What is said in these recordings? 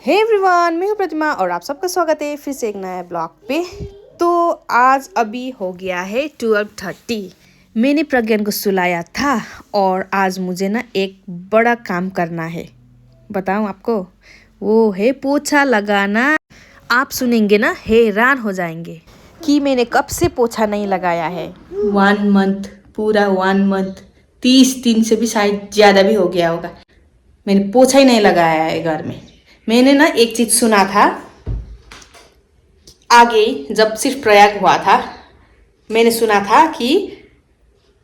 Hey everyone, मैं हूँ प्रतिमा और आप सबका स्वागत है फिर से एक नया ब्लॉग पे। तो आज अभी हो गया है 12:30। मैंने प्रज्ञान को सुलाया था और आज मुझे ना एक बड़ा काम करना है। बताऊँ आपको, वो है पोछा लगाना। आप सुनेंगे ना हैरान हो जाएंगे कि मैंने कब से पोछा नहीं लगाया है। 1 मंथ, पूरा 1 मंथ, 30 दिन से भी शायद ज़्यादा भी हो गया होगा। मैंने पोछा ही नहीं लगाया है घर में। मैंने ना एक चीज़ सुना था आगे, जब सिर्फ प्रयाग हुआ था, मैंने सुना था कि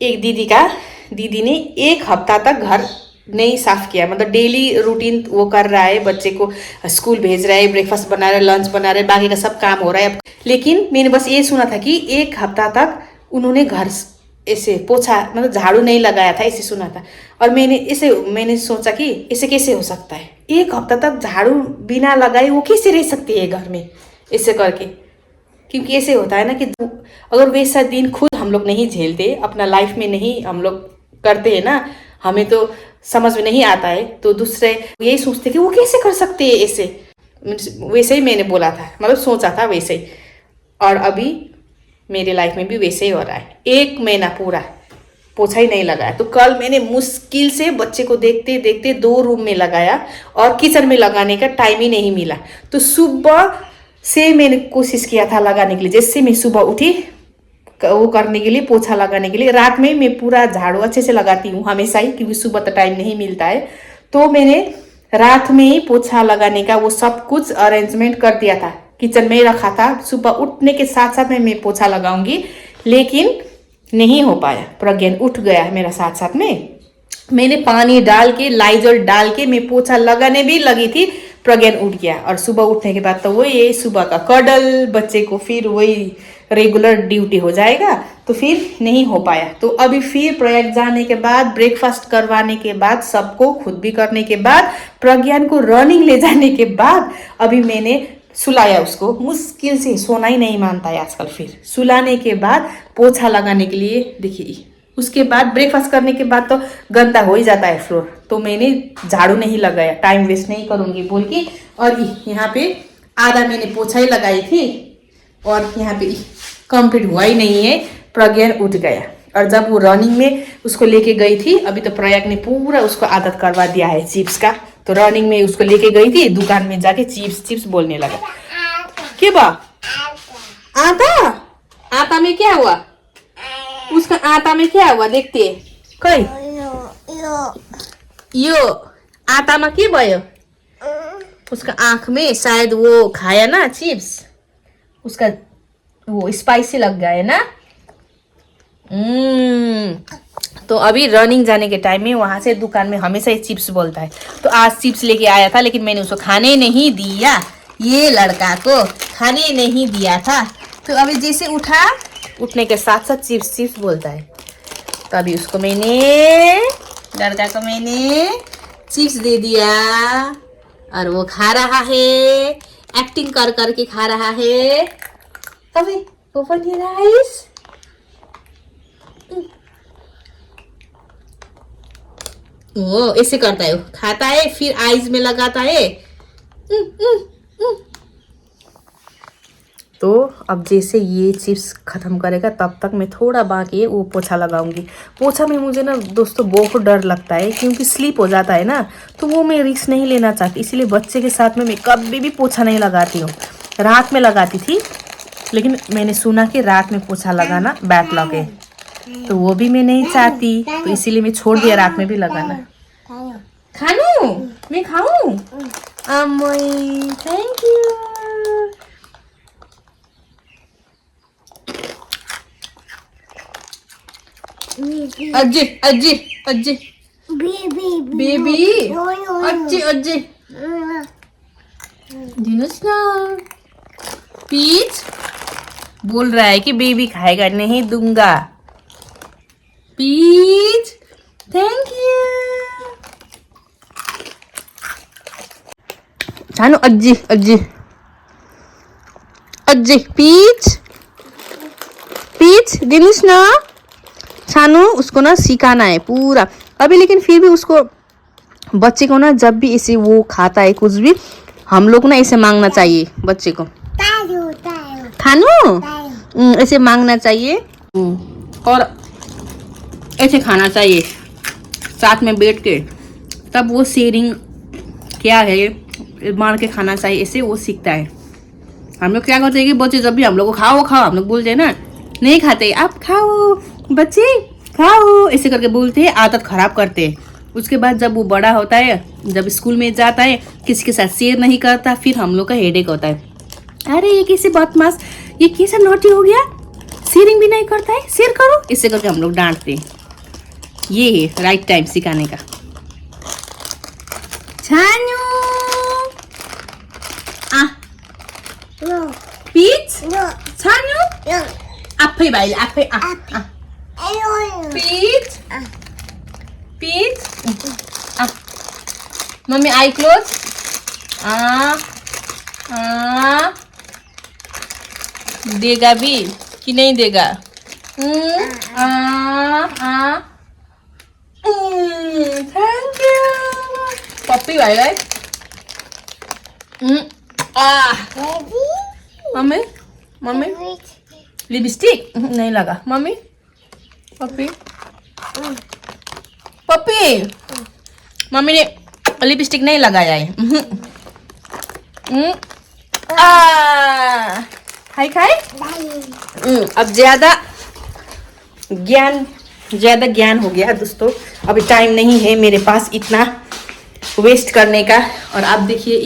एक दीदी ने 1 हफ्ता तक घर नहीं साफ किया। मतलब डेली रूटीन वो कर रहा है, बच्चे को स्कूल भेज रहा है, ब्रेकफास्ट बना रहा है, लंच बना रहा है, बाकी का सब काम हो रहा है। लेकिन मैंने बस ये सुना था कि 1 हफ्ता तक उन्होंने घर ऐसे पोछा मतलब झाड़ू नहीं लगाया था, ऐसे सुना था। और मैंने सोचा कि ऐसे कैसे हो सकता है, 1 हफ्ता तक झाड़ू बिना लगाए वो कैसे रह सकती है घर में ऐसे करके। क्योंकि ऐसे होता है ना कि अगर वैसा दिन खुद हम लोग नहीं झेलते, अपना लाइफ में नहीं हम लोग करते हैं ना, हमें तो समझ में नहीं आता है, तो दूसरे यही सोचते कि वो कैसे कर सकते हैं ऐसे। वैसे ही मैंने बोला था, मतलब सोचा था वैसे ही। और अभी मेरे लाइफ में भी वैसे ही हो रहा है। 1 महीना पूरा पोछा ही नहीं लगाया। तो कल मैंने मुश्किल से बच्चे को देखते देखते 2 रूम में लगाया और किचन में लगाने का टाइम ही नहीं मिला। तो सुबह से मैंने कोशिश किया था लगाने के लिए। जैसे मैं सुबह उठी वो करने के लिए, पोछा लगाने के लिए, रात में मैं पूरा झाड़ू अच्छे से लगाती हूँ हमेशा ही, क्योंकि सुबह तो टाइम नहीं मिलता है। तो मैंने रात में ही पोछा लगाने का वो सब कुछ अरेंजमेंट कर दिया था, किचन में ही रखा था। सुबह उठने के साथ साथ मैं पोछा लगाऊंगी, लेकिन नहीं हो पाया। प्रज्ञान उठ गया मेरा साथ साथ में। मैंने पानी डाल के, लाइजॉल डाल के मैं पोछा लगाने भी लगी थी, प्रज्ञान उठ गया। और सुबह उठने के बाद तो वही सुबह का कडल, बच्चे को फिर वही रेगुलर ड्यूटी हो जाएगा, तो फिर नहीं हो पाया। तो अभी फिर प्रयाग जाने के बाद, ब्रेकफास्ट करवाने के बाद, सबको खुद भी करने के बाद, प्रज्ञान को रनिंग ले जाने के बाद अभी मैंने सुलाया उसको। मुश्किल से, सोना ही नहीं मानता है आजकल। फिर सुलाने के बाद पोछा लगाने के लिए देखिए, उसके बाद ब्रेकफास्ट करने के बाद तो गंदा हो ही जाता है फ्लोर। तो मैंने झाड़ू नहीं लगाया, टाइम वेस्ट नहीं करूँगी बोल के। और यहाँ पे आधा मैंने पोछा ही लगाई थी और यहाँ पे कंप्लीट हुआ ही नहीं है। प्रज्ञान उठ गया और जब वो रनिंग में उसको लेके गई थी, अभी तो प्रयाग ने पूरा उसको आदत करवा दिया है चिप्स का। तो रनिंग में उसको लेके गई थी, दुकान में जाके चिप्स चिप्स बोलने लगा। क्या बा? आटा? आटा में क्या हुआ? उसका आटा में क्या हुआ देखते कई यो आटा में के भयो? उसका आंख में शायद वो खाया ना चिप्स, उसका वो स्पाइसी लग गया है ना। तो अभी रनिंग जाने के टाइम में वहां से दुकान में हमेशा ही चिप्स बोलता है। तो आज चिप्स लेके आया था, लेकिन मैंने उसको खाने नहीं दिया। ये लड़का को खाने नहीं दिया था। तो अभी जैसे उठा, उठने के साथ साथ चिप्स चिप्स बोलता है। तो अभी उसको लड़का को मैंने चिप्स दे दिया और वो खा रहा है, एक्टिंग कर करके खा रहा है। अभी ओपन योर आईज। वो ऐसे करता है, खाता है फिर आईज में लगाता है। तो अब जैसे ये चिप्स ख़त्म करेगा तब तक मैं थोड़ा बाकी है वो पोछा लगाऊंगी। पोछा में मुझे ना दोस्तों बहुत डर लगता है, क्योंकि स्लिप हो जाता है ना, तो वो मैं रिस्क नहीं लेना चाहती। इसीलिए बच्चे के साथ में मैं कभी भी पोछा नहीं लगाती हूँ। रात में लगाती थी, लेकिन मैंने सुना कि रात में पोछा लगाना बैड लक है, तो वो भी मैं नहीं चाहती। तो इसीलिए मैं छोड़ दिया रात में भी लगाना। खानू मैं खाऊं? Thank you. अज्जी अज्जी अज्जी बेबी अज्जी अज्जी दिनुस ना। पीच बोल रहा है कि बेबी खाएगा, नहीं दूंगा। Peach thank you. जानो अज्जी अज्जी अज्जी पीच पीच दिनुस ना। छानू उसको ना सिखाना है पूरा अभी। लेकिन फिर भी उसको, बच्चे को ना जब भी इसे वो खाता है कुछ भी, हम लोग को ना ऐसे मांगना चाहिए बच्चे को, थानू ऐसे मांगना चाहिए और ऐसे खाना चाहिए साथ में बैठ के, तब वो शेयरिंग क्या है मार के खाना चाहिए, ऐसे वो सीखता है। हम लोग क्या करते हैं कि बच्चे जब भी हम लोग को खाओ खाओ हम लोग बोलते हैं ना, नहीं खाते, आप खाओ बच्चे खाओ ऐसे करके बोलते हैं, आदत खराब करते हैं। उसके बाद जब वो बड़ा होता है, जब स्कूल में जाता है, किसी के साथ शेयर नहीं करता, फिर हम लोग का हेडेक होता है, अरे ये कैसे बदमाश, ये कैसा नॉटी हो गया, शेयरिंग भी नहीं करता है, शेयर करो, इससे करके हम लोग डांटते हैं। ये है राइट टाइम सिखाने का। छानू पीच छानू आफै भाइ आफै पीच पीच मम्मी आई क्लोज देगा भी कि नहीं देगा? थैंक यू पप्पी भाई भाई। मम्मी मम्मी लिपस्टिक नहीं लगा मम्मी, पप्पी पप्पी मम्मी ने लिपस्टिक नहीं लगाया है। खाई खाई। अब ज्यादा ज्ञान हो गया दोस्तों, अभी टाइम नहीं है मेरे पास इतना वेस्ट करने का। और आप देखिए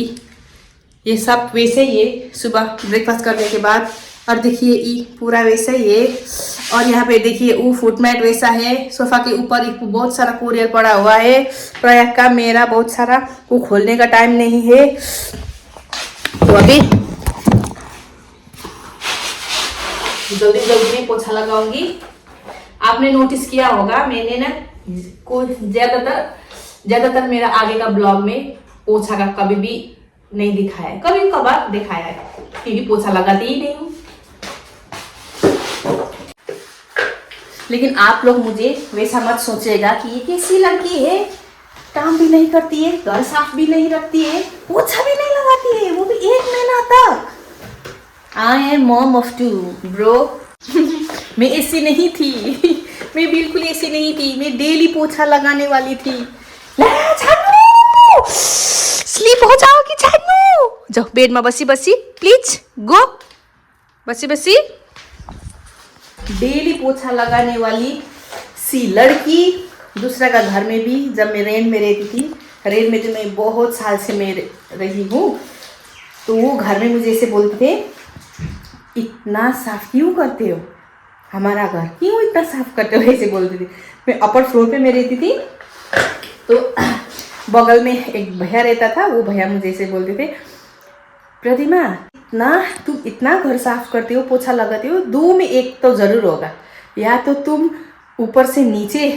ये सब वैसे ये सुबह ब्रेकफास्ट करने के बाद, और देखिए ये पूरा वैसा ये, और यहाँ पे देखिए वो फुटमैट वैसा है, सोफा के ऊपर बहुत सारा कोरियर पड़ा हुआ है प्रयाग का, मेरा बहुत सारा, वो खोलने का टाइम नहीं है। तो अभी जल्दी जल्दी में पोछा लगाऊंगी। आपने नोटिस किया होगा मैंने ना कोई ज्यादातर मेरा आगे का ब्लॉग में पोछा का कभी भी नहीं दिखाया है, कभी कभार दिखाया है, क्योंकि पोछा लगाती ही नहीं हूँ। लेकिन आप लोग मुझे वैसा मत सोचेगा कि ये कैसी लड़की है, काम भी नहीं करती है, घर साफ भी नहीं रखती है, पोछा भी नहीं लगाती है, वो भी 1 महीना तक। I am mom of 2 bro. मैं ऐसी नहीं थी, मैं बिल्कुल ऐसी नहीं थी, मैं डेली पोछा लगाने वाली थी। स्लीप हो जाओगी छानू, जाओ बेड में बसी बसी प्लीज गो, बसी बसी। डेली पोछा लगाने वाली सी लड़की, दूसरा का घर में भी, जब मैं रेंट में रहती थी, रेंट में जो मैं बहुत साल से मैं रही हूँ, तो वो घर में मुझे ऐसे बोलते थे, इतना साफ क्यों करते हो हमारा घर, क्यों इतना साफ करते हो, ऐसे बोलती थी। मैं अपर फ्लोर पे मैं रहती थी, तो बगल में एक भैया रहता था, वो भैया मुझे ऐसे बोलते थे, प्रतिमा तुम इतना घर साफ करते हो, पोछा लगाते हो, 2 में 1 तो जरूर होगा, या तो तुम ऊपर से नीचे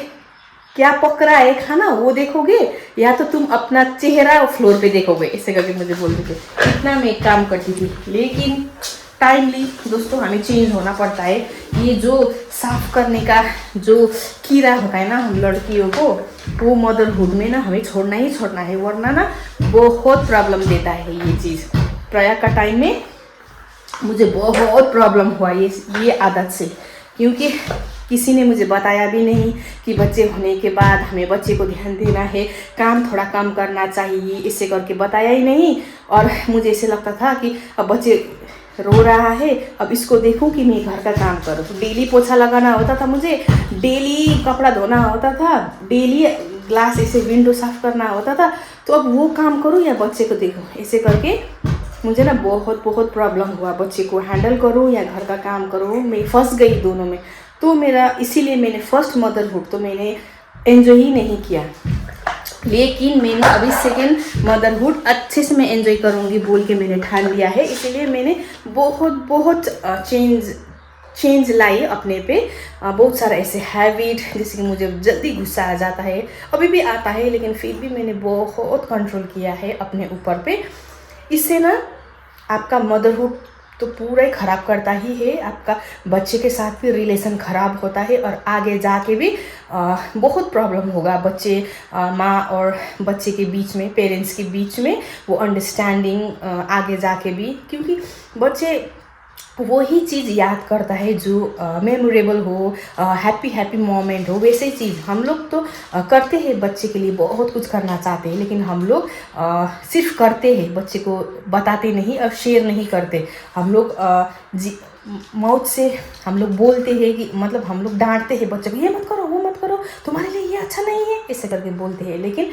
क्या पक रहा है खाना वो देखोगे, या तो तुम अपना चेहरा फ्लोर पे देखोगे, ऐसे करके मुझे बोलते थे। इतना मैं काम करती थी, लेकिन टाइमली दोस्तों हमें चेंज होना पड़ता है। ये जो साफ करने का जो कीड़ा होता है ना हम लड़कियों को, वो मदरहुड में ना हमें छोड़ना ही छोड़ना है, वरना ना बहुत प्रॉब्लम देता है ये चीज़। प्रयाग का टाइम में मुझे बहुत प्रॉब्लम हुआ ये आदत से, क्योंकि किसी ने मुझे बताया भी नहीं कि बच्चे होने के बाद हमें बच्चे को ध्यान देना है, काम थोड़ा कम करना चाहिए, इससे करके बताया ही नहीं। और मुझे ऐसे लगता था कि अब बच्चे रो रहा है, अब इसको देखूं कि मैं घर का काम करूं। तो डेली पोछा लगाना होता था मुझे, डेली कपड़ा धोना होता था, डेली ग्लास ऐसे विंडो साफ करना होता था। तो अब वो काम करूं या बच्चे को देखूं, ऐसे करके मुझे ना बहुत प्रॉब्लम हुआ, बच्चे को हैंडल करूं या घर का काम करूं, मैं फंस गई दोनों में। तो मेरा इसीलिए मैंने फर्स्ट मदरहुड तो मैंने एंजॉय ही नहीं किया, लेकिन मैंने अभी सेकेंड मदरहुड अच्छे से मैं एंजॉय करूँगी बोल के मैंने ठान लिया है। इसीलिए मैंने बहुत चेंज लाई अपने पे। बहुत सारा ऐसे हैबिट, जैसे कि मुझे जल्दी गुस्सा आ जाता है, अभी भी आता है, लेकिन फिर भी मैंने बहुत कंट्रोल किया है अपने ऊपर पे। इससे ना आपका मदरहुड तो पूरा ही ख़राब करता ही है, आपका बच्चे के साथ भी रिलेशन ख़राब होता है, और आगे जाके भी बहुत प्रॉब्लम होगा बच्चे माँ और बच्चे के बीच में, पेरेंट्स के बीच में, वो अंडरस्टैंडिंग आगे जाके भी, क्योंकि बच्चे वही चीज़ याद करता है जो मेमोरेबल हो, हैप्पी हैप्पी मोमेंट हो। वैसे ही चीज़ हम लोग तो करते हैं, बच्चे के लिए बहुत कुछ करना चाहते हैं, लेकिन हम लोग सिर्फ करते हैं, बच्चे को बताते नहीं और शेयर नहीं करते। हम लोग माउथ से हम लोग बोलते हैं कि मतलब हम लोग डांटते हैं बच्चे को, ये मत करो, वो मत करो, तुम्हारे लिए ये अच्छा नहीं है, ऐसे करके बोलते हैं। लेकिन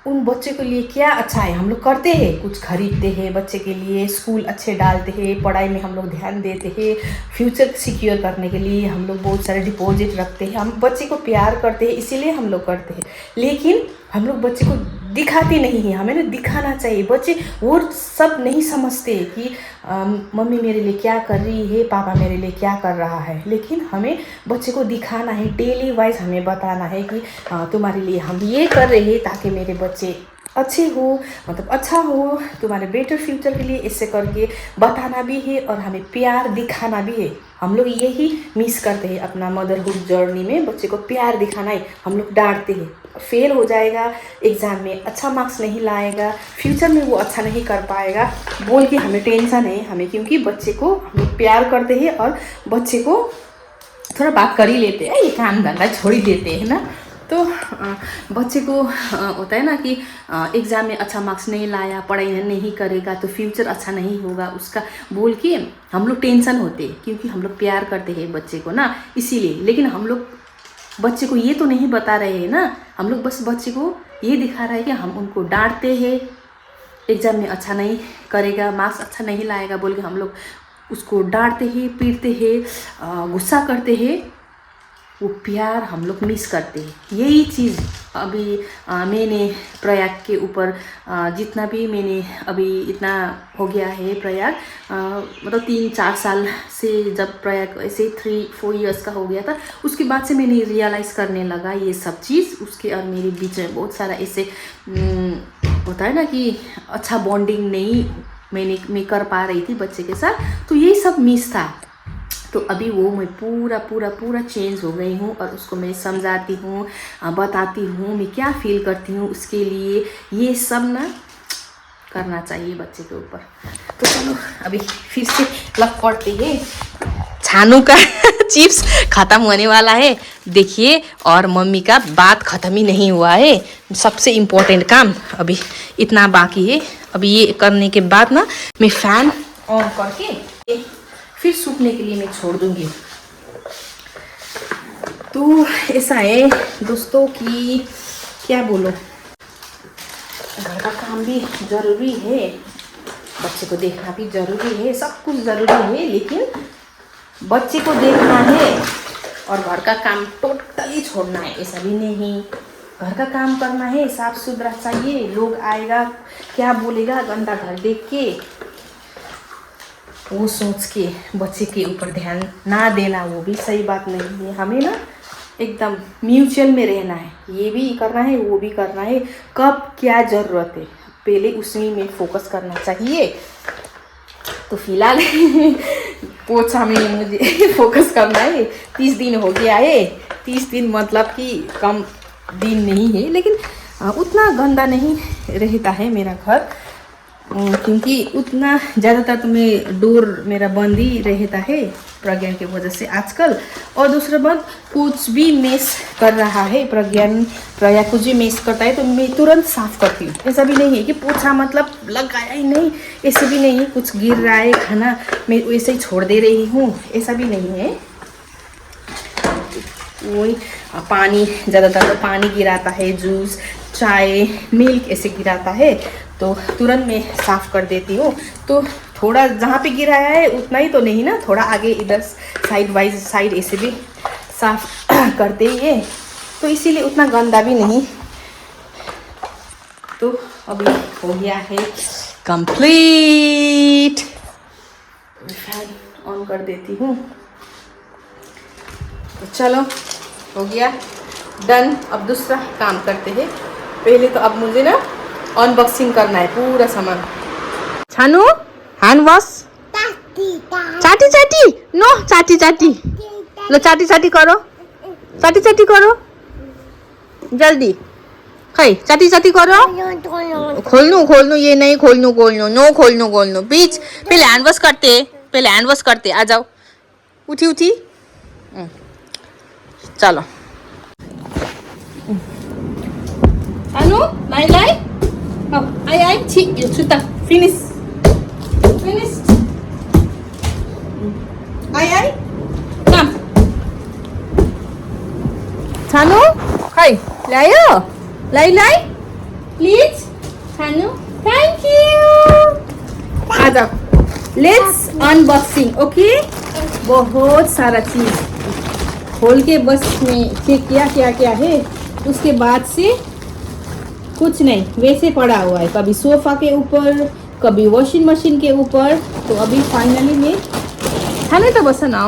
उन बच्चे के लिए क्या अच्छा है हम लोग करते हैं, कुछ खरीदते हैं बच्चे के लिए, स्कूल अच्छे डालते हैं, पढ़ाई में हम लोग ध्यान देते हैं, फ्यूचर सिक्योर करने के लिए हम लोग बहुत सारे डिपॉजिट रखते हैं, हम बच्चे को प्यार करते हैं, इसीलिए हम लोग करते हैं। लेकिन हम लोग बच्चे को दिखाते नहीं हैं, हमें ना दिखाना चाहिए। बच्चे वो सब नहीं समझते कि मम्मी मेरे लिए क्या कर रही है, पापा मेरे लिए क्या कर रहा है, लेकिन हमें बच्चे को दिखाना है, डेली वाइज हमें बताना है कि तुम्हारे लिए हम ये कर रहे हैं ताकि मेरे बच्चे अच्छे हो, मतलब अच्छा हो, तुम्हारे बेटर फ्यूचर के लिए, इससे करके बताना भी है और हमें प्यार दिखाना भी है। हम लोग यही मिस करते हैं अपना मदरहुड जर्नी में, बच्चे को प्यार दिखाना है। हम लोग डांटते हैं, फेल हो जाएगा एग्ज़ाम में, अच्छा मार्क्स नहीं लाएगा, फ्यूचर में वो अच्छा नहीं कर पाएगा बोल के हमें टेंशन है हमें, क्योंकि बच्चे को हम लोग प्यार करते हैं और बच्चे को थोड़ा बात कर ही लेते हैं, ये काम धंधा छोड़ ही देते हैं ना। तो बच्चे को होता है ना कि एग्ज़ाम में अच्छा मार्क्स नहीं लाया, पढ़ाई नहीं करेगा तो फ्यूचर अच्छा नहीं होगा उसका बोल के हम लोग टेंशन होते हैं, क्योंकि हम लोग प्यार करते हैं बच्चे को ना, इसीलिए। लेकिन हम लोग बच्चे को ये तो नहीं बता रहे हैं ना, हम लोग बस बच्चे को ये दिखा रहे हैं कि हम उनको डांटते हैं, एग्ज़ाम में अच्छा नहीं करेगा, मार्क्स अच्छा नहीं लाएगा बोल के हम लोग उसको डांटते हैं, पीटते हैं, गुस्सा करते हैं। वो प्यार हम लोग मिस करते हैं। यही चीज़ अभी मैंने प्रयाग के ऊपर जितना भी मैंने अभी इतना हो गया है प्रयाग, मतलब 3-4 साल से जब प्रयाग ऐसे 3-4 इयर्स का हो गया था, उसके बाद से मैंने रियलाइज़ करने लगा ये सब चीज़। उसके और मेरे बीच में बहुत सारा ऐसे होता है ना कि अच्छा बॉन्डिंग नहीं मैं कर पा रही थी बच्चे के साथ, तो यही सब मिस था। तो अभी वो मैं पूरा चेंज हो गई हूँ और उसको मैं समझाती हूँ, बताती हूँ मैं क्या फील करती हूँ उसके लिए। ये सब ना करना चाहिए बच्चे के ऊपर। तो चलो अभी फिर से लग पड़ते हैं। छानू का चिप्स ख़त्म होने वाला है देखिए, और मम्मी का बात ख़त्म ही नहीं हुआ है। सबसे इम्पोर्टेंट काम अभी इतना बाकी है। अभी ये करने के बाद ना मैं फ़ैन ऑन करके फिर सूखने के लिए मैं छोड़ दूंगी। तो ऐसा है दोस्तों कि क्या बोलो, घर का काम भी ज़रूरी है, बच्चे को देखना भी ज़रूरी है, सब कुछ ज़रूरी है, लेकिन बच्चे को देखना है और घर का काम टोटली छोड़ना है ऐसा भी नहीं। घर का काम करना है, साफ सुथरा चाहिए, लोग आएगा क्या बोलेगा गंदा घर देख के, वो सोच के बच्चे के ऊपर ध्यान ना देना वो भी सही बात नहीं है। हमें ना एकदम म्यूचुअल में रहना है, ये भी करना है वो भी करना है, कब क्या ज़रूरत है पहले उसी में फोकस करना चाहिए। तो फिलहाल पोछा में मुझे फोकस करना है। 30 दिन हो गया है, 30 दिन मतलब कि कम दिन नहीं है, लेकिन उतना गंदा नहीं रहता है मेरा घर, क्योंकि उतना ज़्यादातर तो मैं डोर मेरा बंद ही रहता है प्रज्ञान की वजह से आजकल। और दूसरा बात, कुछ भी मेस कर रहा है प्रज्ञा कुछ भी मेस करता है तो मैं तुरंत साफ़ करती हूँ। ऐसा भी नहीं है कि पोछा मतलब लगाया ही नहीं, ऐसे भी नहीं, कुछ गिर रहा है खाना मैं वैसे ही छोड़ दे रही हूँ, ऐसा भी नहीं है। वही पानी ज़्यादातर तो पानी गिराता है, जूस चाय मिल्क ऐसे गिराता है तो तुरंत मैं साफ़ कर देती हूँ। तो थोड़ा जहाँ पे गिराया है उतना ही तो नहीं ना, थोड़ा आगे इधर साइड वाइज साइड ऐसे भी साफ़ करते ही है, तो इसीलिए उतना गंदा भी नहीं। तो अभी हो गया है कंप्लीट। फैन ऑन कर देती हूँ। तो चलो हो गया डन। अब दूसरा काम करते हैं। पहले तो अब मुझे ना अनबॉक्सिंग करना है पूरा सामान। छानू हैंड वॉश, चाटी चाटी नो चाटी चाटी, लो चाटी चाटी करो, चाटी चाटी करो। जल्दी खै चाटी चाटी करो खोल्नु खोल्नु ये नहीं खोल्नु खोल्नु नो खोल्नु खोल्नु बीच पहले हैंड वॉश करते आ जाओ उठी उठी चलो अनु लाई लाई आई आई छी छुट्टा फिनिश आई आई कम छानु खै ल्यायो लाई लाई प्लीज छानु थैंक यू आ जाओ लेट्स अनबॉक्सिंग ओके बहुत सारा चीज खोल के बस में चेक किया क्या क्या है उसके बाद से कुछ नहीं वैसे पड़ा हुआ है कभी सोफा के ऊपर कभी वॉशिंग मशीन के ऊपर तो अभी फाइनली मैं खाने तो बस ना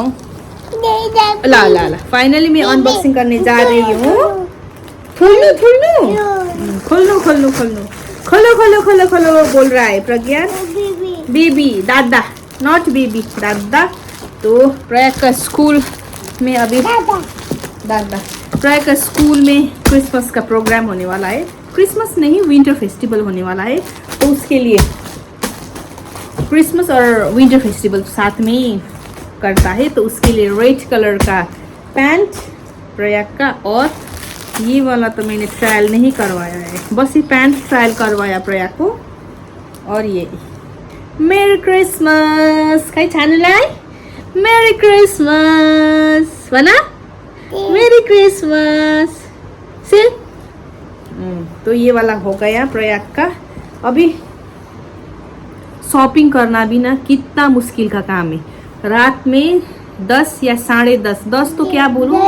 ला ला ला फाइनली मैं अनबॉक्सिंग करने जा रही हूँ खोलो खोलो खोलो खोलो खोलो खोलो खोलो खोलो खोलो बोल रहा है प्रज्ञान बेबी दादा नॉट बेबी दादा तो प्रयाग का स्कूल में अभी दादा प्रयाग का स्कूल में क्रिसमस का प्रोग्राम होने वाला है क्रिसमस नहीं विंटर फेस्टिवल होने वाला है तो उसके लिए क्रिसमस और विंटर फेस्टिवल साथ में ही करता है तो उसके लिए रेड कलर का पैंट प्रयाग का और ये वाला तो मैंने ट्रायल नहीं करवाया है बस ये पैंट ट्रायल करवाया प्रयाग को और ये मेरी क्रिसमस कहीं छाने लाए मेरी क्रिसमस बना मेरी क्रिसमस से तो ये वाला हो गया प्रयाग का अभी शॉपिंग करना भी ना कितना मुश्किल का काम है रात में 10 या 10:30 तो क्या बोलूं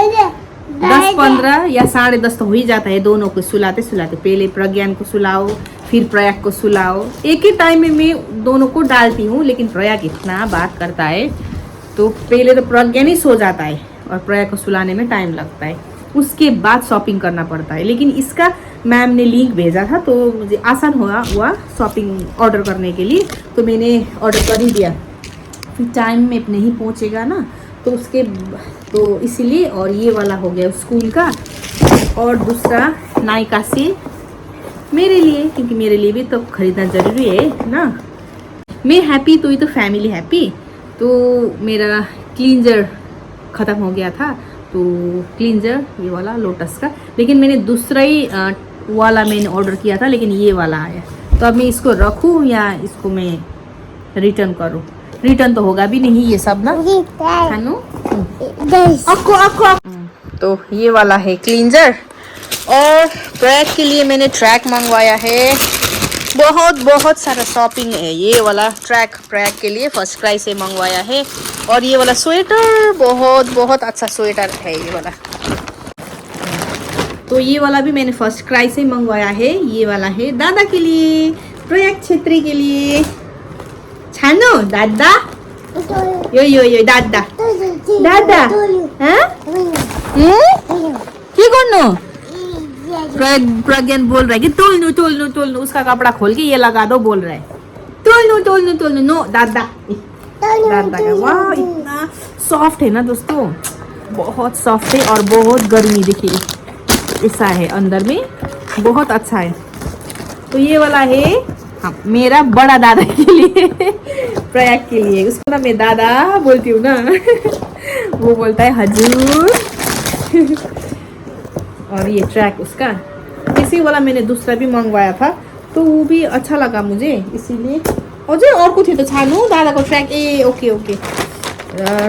10-15 या 10:30 तो हो ही जाता है दोनों को सुलाते सुलाते पहले प्रज्ञान को सुलाओ फिर प्रयाग को सुलाओ एक ही टाइम में मैं दोनों को डालती हूँ लेकिन प्रयाग इतना बात करता है तो पहले तो प्रज्ञान ही सो जाता है और प्रयाग को सुलाने में टाइम लगता है उसके बाद शॉपिंग करना पड़ता है लेकिन इसका मैम ने लिंक भेजा था तो मुझे आसान हुआ शॉपिंग ऑर्डर करने के लिए तो मैंने ऑर्डर कर ही दिया फिर टाइम में नहीं पहुँचेगा ना तो उसके तो इसीलिए और ये वाला हो गया स्कूल का और दूसरा नायका से मेरे लिए क्योंकि मेरे लिए भी तो खरीदना ज़रूरी है ना मैं हैप्पी तो ये तो फैमिली हैप्पी तो मेरा क्लींजर ख़त्म हो गया था तो क्लींजर ये वाला लोटस का लेकिन मैंने दूसरा ही वाला मैंने ऑर्डर किया था लेकिन ये वाला आया तो अब मैं इसको रखूँ या इसको मैं रिटर्न करूँ रिटर्न तो होगा भी नहीं ये सब ना खानो तो ये वाला है क्लींजर और प्रयाग के लिए मैंने ट्रैक मंगवाया है बहुत सारा शॉपिंग है ये वाला ट्रैक प्रयाग के लिए फर्स्ट क्राई से मंगवाया है और ये वाला स्वेटर बहुत अच्छा स्वेटर है ये वाला तो ये वाला भी मैंने फर्स्ट क्राई से मंगवाया है ये वाला है दादा के लिए प्रयाग छेत्री के लिए छानो दादा यो दादा दादा हाँ क्या करनो प्रज्ञान बोल रहा है कि तोलनु उसका कपड़ा खोल के ये लगा दो बोल रहा है तोलनु नो दादा दादा का वाह इतना सॉफ्ट है ना दोस्तों बहुत सॉफ्ट है और बहुत गर्मी देखिए ऐसा है अंदर में बहुत अच्छा है तो ये वाला है हाँ मेरा बड़ा दादा के लिए प्रयाग के लिए उसको ना मैं दादा बोलती हूँ ना वो बोलता है हजूर और ये ट्रैक उसका इसी वाला मैंने दूसरा भी मंगवाया था तो वो भी अच्छा लगा मुझे इसीलिए और कुछ है तो छानू दादा को ट्रैक ओके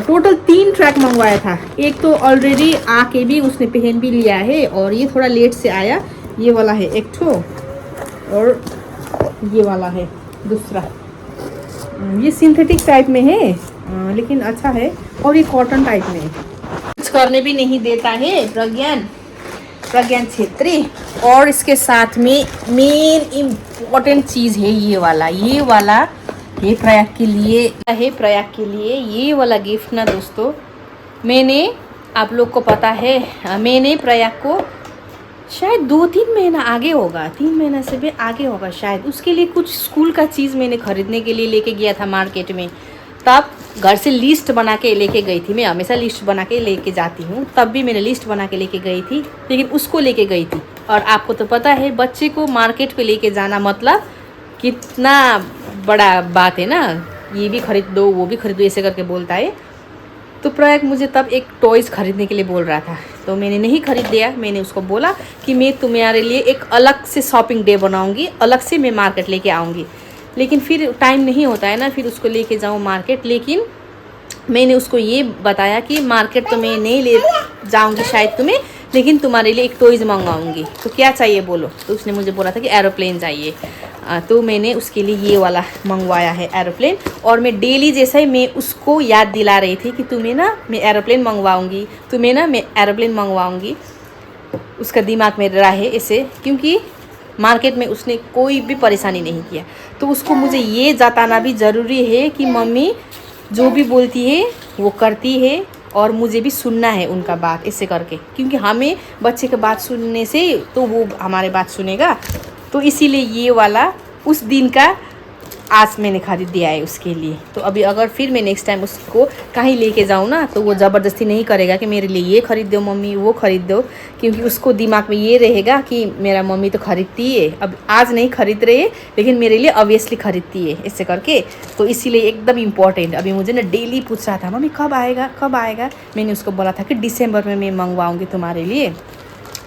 टोटल 3 ट्रैक मंगवाया था एक तो ऑलरेडी आके भी उसने पहन भी लिया है और ये थोड़ा लेट से आया ये वाला है एक ठो और ये वाला है दूसरा ये सिंथेटिक टाइप में है लेकिन अच्छा है और ये कॉटन टाइप में है कुछ करने भी नहीं देता है प्रज्ञान छेत्री और इसके साथ में मेन इम्पोर्टेंट चीज़ है ये वाला है प्रयाग के लिए ये वाला गिफ्ट ना दोस्तों मैंने आप लोग को पता है मैंने प्रयाग को शायद 2-3 महीना आगे होगा 3 महीना से भी आगे होगा शायद उसके लिए कुछ स्कूल का चीज़ मैंने ख़रीदने के लिए लेके गया था मार्केट में तब घर से लिस्ट बना के लेके गई थी। मैं हमेशा लिस्ट बना के लेके जाती हूँ, तब भी मैंने लिस्ट बना के लेके गई थी, लेकिन उसको लेके गई थी। और आपको तो पता है बच्चे को मार्केट पे लेके जाना मतलब कितना बड़ा बात है ना, ये भी खरीद दो वो भी खरीद दो ऐसे करके बोलता है। तो प्रयाग मुझे तब एक टॉयज़ खरीदने के लिए बोल रहा था, तो मैंने नहीं खरीद दिया। मैंने उसको बोला कि मैं तुम्हारे लिए एक अलग से शॉपिंग डे बनाऊंगी, अलग से मैं मार्केट लेके आऊँगी। लेकिन फिर टाइम नहीं होता है ना, फिर उसको लेके जाऊँ मार्केट। लेकिन मैंने उसको ये बताया कि मार्केट तो मैं नहीं ले जाऊँगी शायद तुम्हें, लेकिन तुम्हारे लिए एक टॉयज़ मंगाऊंगी। तो क्या चाहिए बोलो। तो उसने मुझे बोला था कि एरोप्लेन चाहिए, तो मैंने उसके लिए ये वाला मंगवाया है एरोप्लेन। और मैं डेली जैसा ही मैं उसको याद दिला रही थी कि तुम्हें ना मैं एरोप्लेन मंगवाऊंगी, तुम्हें ना मैं एरोप्लेन मंगवाऊंगी। उसका दिमाग में रहे ऐसे, क्योंकि मार्केट में उसने कोई भी परेशानी नहीं किया। तो उसको मुझे ये जताना भी ज़रूरी है कि मम्मी जो भी बोलती है वो करती है, और मुझे भी सुनना है उनका बात ऐसे करके, क्योंकि हमें बच्चे की बात सुनने से तो वो हमारे बात सुनेगा। तो इसीलिए ये वाला उस दिन का आज मैंने खरीद दिया है उसके लिए। तो अभी अगर फिर मैं नेक्स्ट टाइम उसको कहीं लेके जाऊँ ना, तो वो ज़बरदस्ती नहीं करेगा कि मेरे लिए ये खरीद दो मम्मी वो खरीद दो, क्योंकि उसको दिमाग में ये रहेगा कि मेरा मम्मी तो खरीदती है, अब आज नहीं खरीद रही है लेकिन मेरे लिए ऑब्वियसली खरीदती है ऐसे करके। तो इसीलिए एकदम इम्पॉर्टेंट। अभी मुझे ना डेली पूछ रहा था मम्मी कब आएगा कब आएगा। मैंने उसको बोला था कि दिसंबर में मैं मंगवाऊँगी तुम्हारे लिए।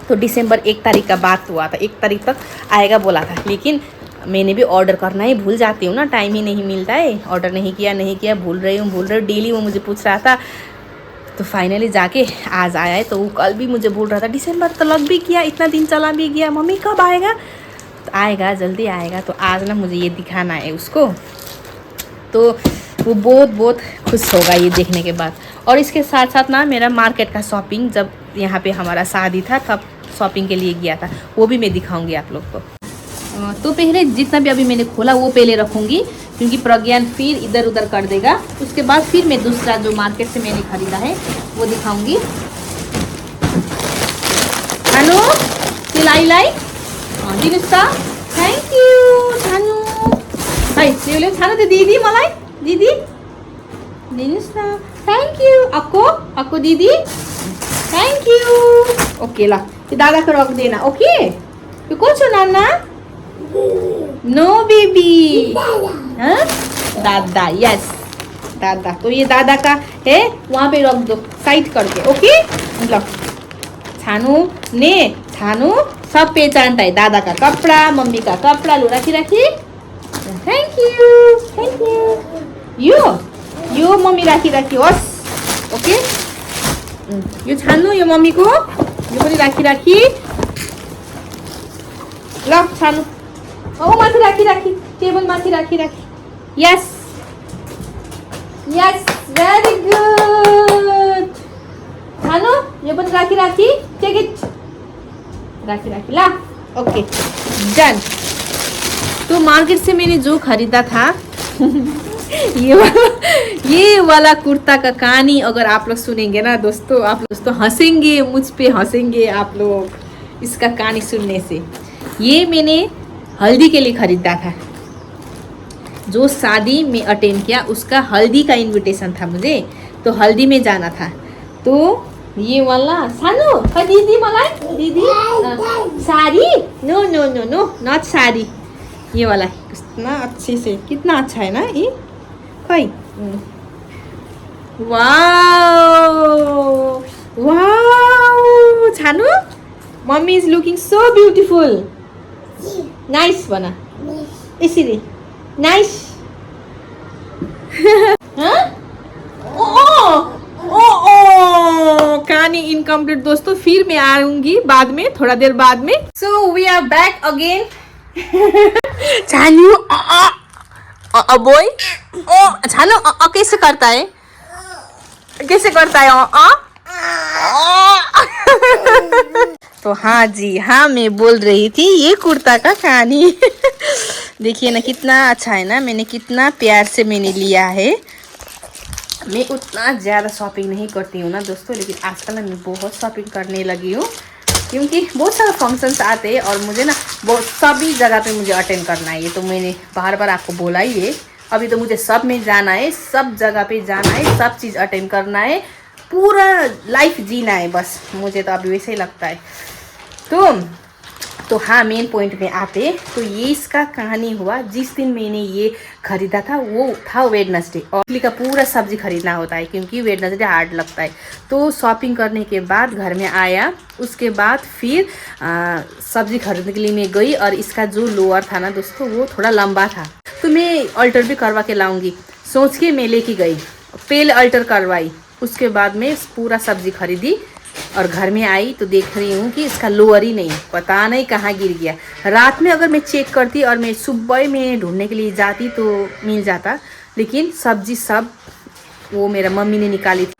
तो दिसंबर 1 तारीख का बात हुआ था, 1 तारीख तक आएगा बोला था। लेकिन मैंने भी ऑर्डर करना ही भूल जाती हूँ ना, टाइम ही नहीं मिलता है। ऑर्डर नहीं किया, भूल रही हूँ। डेली वो मुझे पूछ रहा था। तो फाइनली जाके आज आया है। तो वो कल भी मुझे बोल रहा था दिसंबर तो लग भी गया, इतना दिन चला भी गया, मम्मी कब आएगा। तो आएगा, जल्दी आएगा। तो आज ना मुझे ये दिखाना है उसको, तो वो बहुत खुश होगा ये देखने के बाद। और इसके साथ साथ ना मेरा मार्केट का शॉपिंग, जब यहाँ पे हमारा शादी था तब शॉपिंग के लिए गया था, वो भी मैं दिखाऊंगी आप लोग को। तो पहले जितना भी अभी मैंने खोला वो पहले रखूँगी, क्योंकि प्रज्ञान फिर इधर उधर कर देगा। उसके बाद फिर मैं दूसरा जो मार्केट से मैंने खरीदा है वो दिखाऊंगी। हेलो लाई दिनुस् त, थ्याङ्क यू छानु। है त्यो छानु त दिदी, मलाई दिदी दिनुस् न, थ्याङ्क यू। अक्को दिदी थ्याङ्क यू। ओके ल, त्यो दादाको रख्दैन। ओके यो को छ नाना? नो बेबी, दादा। यस दादा। तो ये दादा का है, वहाँ पे रख दो साइड करके। ओके ल, छानु ने छानु सब पहचानता है, दादा का कपड़ा मम्मी का कपड़ा। लो राखी थैंक यू। यो मम्मी राखी होस्। ओके यो छान्नु, यो मम्मी को, यो पनि राखी ल छानु। ओ माथि राखी टेबल माथि राखी। Yes very good. छानु यो पनि राखी टेक इट, राखी ला। Okay done. तो मार्केट से मैंने जो खरीदा था ये वाला कुर्ता का कहानी अगर आप लोग सुनेंगे ना दोस्तों, आप दोस्तों हंसेंगे, मुझ पे हंसेंगे आप लोग इसका कहानी सुनने से। ये मैंने हल्दी के लिए खरीदा था। जो शादी में अटेंड किया उसका हल्दी का इनविटेशन था मुझे, तो हल्दी में जाना था। तो ये वाला सानो दीदी, मलाई दीदी साड़ी, नो नॉट साड़ी, ये वाला कितना अच्छे से, कितना अच्छा है ना ये। खै वाओ छानु, mummy is looking so beautiful. Nice भन यसरी, नाइस। कहानी इनकम्प्लीट दोस्तों, फिर मैं आऊंगी बाद में, थोड़ा देर बाद में। So we are back again. छानु बॉय, छानु कैसे करता है, तो हाँ जी हाँ, मैं बोल रही थी ये कुर्ता का कहानी। देखिए ना कितना अच्छा है ना, मैंने कितना प्यार से मैंने लिया है। मैं उतना ज़्यादा शॉपिंग नहीं करती हूँ ना दोस्तों, लेकिन आजकल मैं बहुत शॉपिंग करने लगी हूँ, क्योंकि बहुत सारे फंक्शंस आते हैं और मुझे ना बहुत सभी जगह पे मुझे अटेंड करना है। ये तो मैंने बार बार आपको बोला ही है, अभी तो मुझे सब में जाना है, सब जगह पे जाना है, सब चीज़ अटेंड करना है, पूरा लाइफ जीना है बस। मुझे तो अभी वैसे ही लगता है। तो हाँ, मेन पॉइंट में आते तो ये इसका कहानी हुआ। जिस दिन मैंने ये खरीदा था वो था वेडनेसडे, और इडली का पूरा सब्जी खरीदना होता है क्योंकि वेडनेसडे हार्ड लगता है। तो शॉपिंग करने के बाद घर में आया, उसके बाद फिर सब्जी खरीदने के लिए मैं गई, और इसका जो लोअर था ना दोस्तों वो थोड़ा लंबा था, तो मैं अल्टर भी करवा के लाऊंगी सोच के मैं लेके गई। पहले अल्टर करवाई, उसके बाद में पूरा सब्जी खरीदी और घर में आई तो देख रही हूँ कि इसका लोअर ही नहीं, पता नहीं कहाँ गिर गया। रात में अगर मैं चेक करती और मैं सुबह में ढूंढने के लिए जाती तो मिल जाता, लेकिन सब्जी सब वो मेरा मम्मी ने निकाली थी।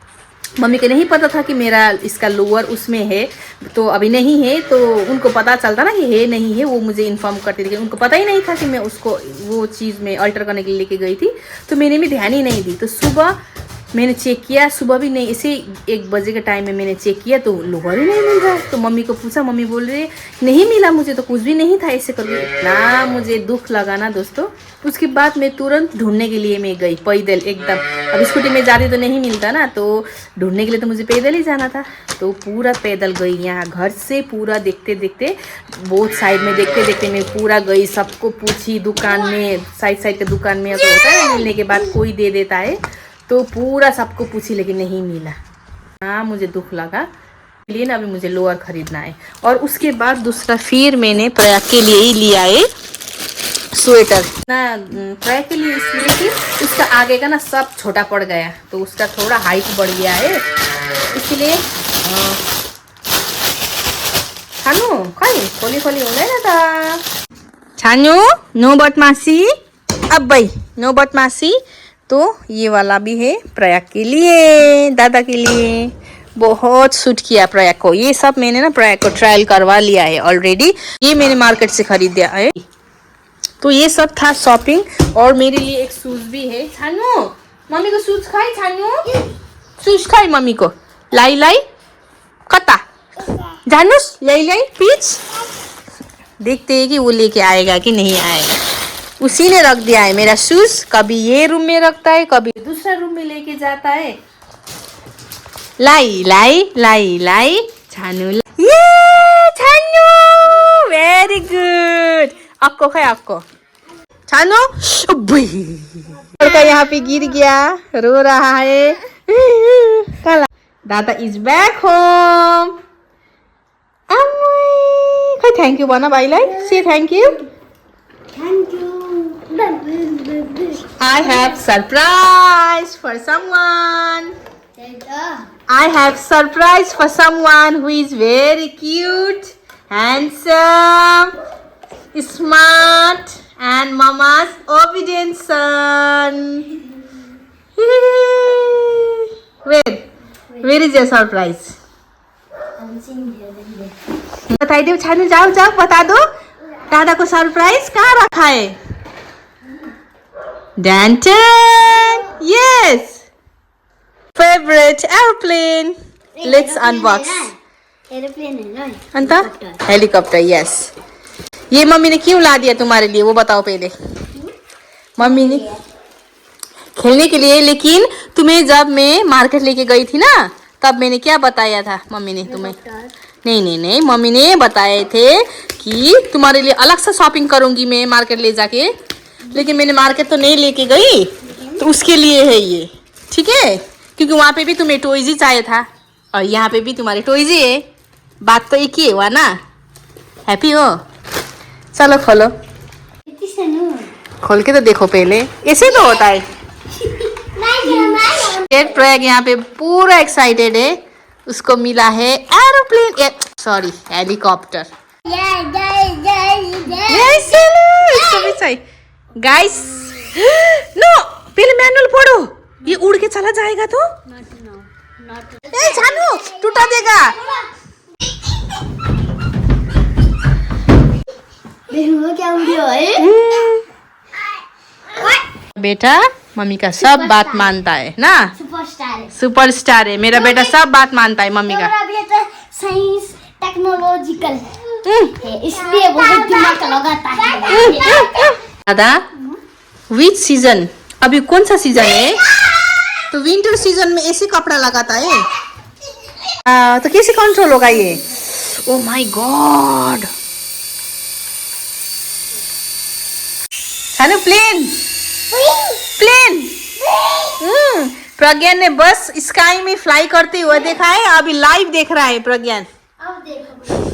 मम्मी को नहीं पता था कि मेरा इसका लोअर उसमें है, तो अभी नहीं है, तो उनको पता चलता ना कि है नहीं है, वो मुझे इन्फॉर्म करती, लेकिन उनको पता ही नहीं था कि मैं उसको वो चीज़ में अल्टर करने के लिए लेके गई थी, तो मैंने भी ध्यान ही नहीं दी। तो सुबह मैंने चेक किया, सुबह भी नहीं, इसे 1 बजे के टाइम में मैंने चेक किया तो लोअर ही नहीं मिल रहा। तो मम्मी को पूछा, मम्मी बोल रही नहीं मिला, मुझे तो कुछ भी नहीं था। ऐसे करके इतना मुझे दुख लगा ना दोस्तों। उसके बाद मैं तुरंत ढूंढने के लिए मैं गई पैदल एकदम। अब स्कूटी में जाती तो नहीं मिलता ना, तो ढूंढने के लिए तो मुझे पैदल ही जाना था, तो पूरा पैदल गई। यहाँ घर से पूरा देखते देखते, बहुत साइड में देखते देखते मैं पूरा गई, सबको पूछी, दुकान में साइड के दुकान में तो होता है मिलने के बाद कोई दे देता है, तो पूरा सबको पूछी लेकिन नहीं मिला। हाँ, मुझे दुख लगा, इसलिए ना अभी मुझे लोअर खरीदना है। और उसके बाद दूसरा फिर मैंने प्रयाग के लिए ही लिया है स्वेटर ना, प्रयाग के लिए इसलिए कि उसका आगे का ना सब छोटा पड़ गया, तो उसका थोड़ा हाइट बढ़ गया है, इसलिए छानु खै खोली खोली हुँदैन त छानु, नो बदमाशी, अब भाई नो बदमाशी। तो ये वाला भी है प्रयाग के लिए, दादा के लिए, बहुत सूट किया प्रयाग को। ये सब मैंने ना प्रयाग को ट्रायल करवा लिया है ऑलरेडी, ये मैंने मार्केट से खरीदा है। तो ये सब था शॉपिंग। और मेरे लिए एक शूज भी है। छानु, मम्मी को शूज खाई, छानु शूज खाई मम्मी को, लाई लाई कता जानुस, लाई लाई पीछ। देखते हैं कि वो लेके आएगा कि नहीं आएगा। उसी ने रख दिया है मेरा शूज, कभी ये रूम में रखता है, कभी दूसरा रूम में लेके जाता है। लाई लाई लाई लाई छानु, ये छानु, वेरी गुड। आपको खाए, आपको छानु। लड़का यहाँ पे गिर गया, रो रहा है। दादा is back home. Thank you बना भाईलाई, से thank you. Thank you. I have surprise for someone. I have surprise for someone who is very cute, handsome, smart, and mama's obedient son. Where is your surprise? I'm seeing here. बताई दो छानू, जाओ जाओ बता दो दादा को surprise कहाँ रखा है। डैंटन, yes, favourite airplane. Let's unbox. Aeroplane है ना, अंता हेलीकॉप्टर, यस। ये मम्मी ने क्यों ला दिया तुम्हारे लिए वो बताओ पहले। मम्मी ने खेलने के लिए, लेकिन तुम्हें जब मैं मार्केट लेके गई थी ना, तब मैंने क्या बताया था मम्मी ने तुम्हें? नहीं, मम्मी ने बताए थे कि तुम्हारे लिए अलग से शॉपिंग करूंगी मैं मार्केट ले जाके, लेकिन मैंने मार्केट तो नहीं लेके गई, तो उसके लिए है ये, ठीक है? क्योंकि वहाँ पे भी तुम्हें टॉयज ही चाहिए था और यहाँ पे भी तुम्हारे टॉयज ही है। बात तो एक ही हुआ ना। हैप्पी हो? चलो खोलो, खोल के तो देखो पहले, ऐसे तो होता है। प्रयाग यहाँ पे पूरा एक्साइटेड है, उसको मिला है aeroplane, sorry helicopter. Guys no, पहले मैनुअल पढ़ो, ये उड़ के चला जाएगा तो ए छानू टूटा देगा। क्या वीडियो है? बेटा मम्मी का सब बात मानता है ना, सुपरस्टार है, सुपरस्टार है मेरा बेटा, सब बात मानता है मम्मी का। साइंस टेक्नोलॉजिकल है, इसलिए बहुत दिमाग लगाता है। दादा विच सीजन, अभी कौन सा सीजन है? तो विंटर सीजन में ऐसे कपड़ा लगाता है। तो कैसे कंट्रोल होगा ये? ओ माय गॉड, है ना प्लेन प्लेन। प्रज्ञान ने बस स्काई में फ्लाई करते हुए देखा है, अभी लाइव देख रहा है प्रज्ञान। अब देखो